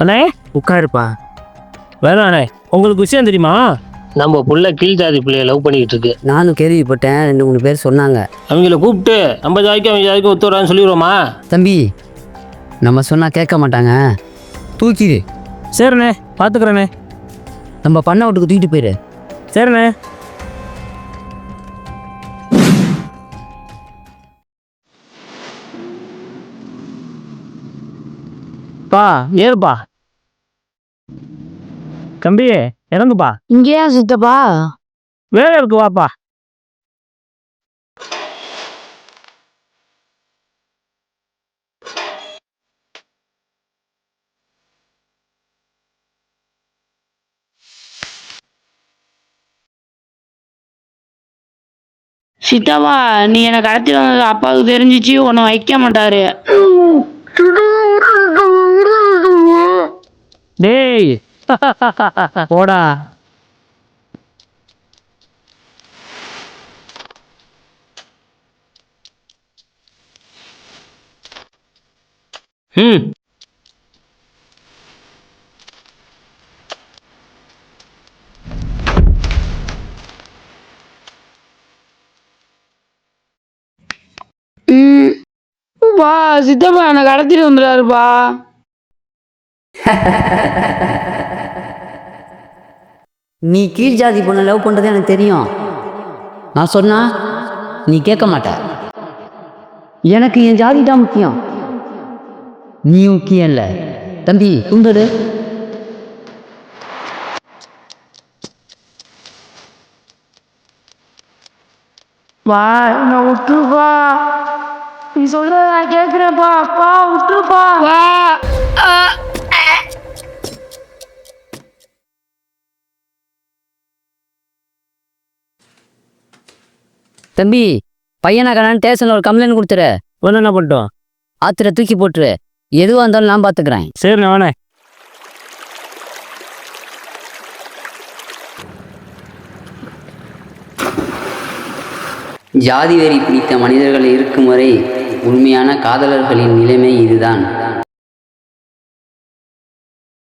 அண்ணே உட்காருப்பா. வேணாம் அண்ணே. உங்களுக்கு விஷயம் தெரியுமா? நம்ம புள்ள கீழ் ஜாதி பிள்ளைய லவ் பண்ணிக்கிட்டு இருக்கு. நானும் கேள்விப்பட்டேன், 2-3 பேர் சொன்னாங்க. அவங்கள கூப்பிட்டு 50,000 ஒத்துறான்னு சொல்லிடுவோமா? தம்பி, நம்ம சொன்னால் கேட்க மாட்டாங்க, தூக்கிடு. சரிண்ணே, பார்த்துக்குறேண்ணே. நம்ம பண்ண வீட்டுக்கு தூக்கிட்டு போயிரு. சரிண்ணே. பா ஏறுப்பா. தம்பி இறங்குப்பா. இங்கேயா சித்தப்பா? வேலை இருக்கு, வாப்பா. சித்தப்பா, நீ என்னை கடத்தி வந்தது அப்பாவுக்கு தெரிஞ்சிச்சு, உன்னை வைக்க மாட்டாரு. டேய் போடா. ம் பா, சித்தப்பா என்னை கடத்திட்டு வந்துடாருப்பா. நீ கீழ் ஜாதி பொண்ணை லவ் பண்ணுறது எனக்கு தெரியும். நான் சொன்னா நீ கேட்க மாட்ட. எனக்கு என் ஜாதி தான் முக்கியம், நீ முக்கியம் இல்லை. தம்பி தூண்டுடு. வா, என்னை விட்டுருப்பா. நீ சொல்றத நான் கேட்குறேன்ப்பா. அப்பா விட்டுருப்பா. வா. தம்பி, பையனை கண்ணான்னு ஸ்டேஷனில் ஒரு கம்ப்ளைண்ட் கொடுத்துரு. வந்து என்ன பண்ணிட்டோம்? ஆத்திர தூக்கி போட்டுரு. எதுவாக இருந்தாலும் நான் பார்த்துக்கிறேன். சரிண்ணே, வேணே. ஜாதி வெறி பிடித்த மனிதர்கள் இருக்கும் வரை உண்மையான காதலர்களின் நிலைமை இதுதான்.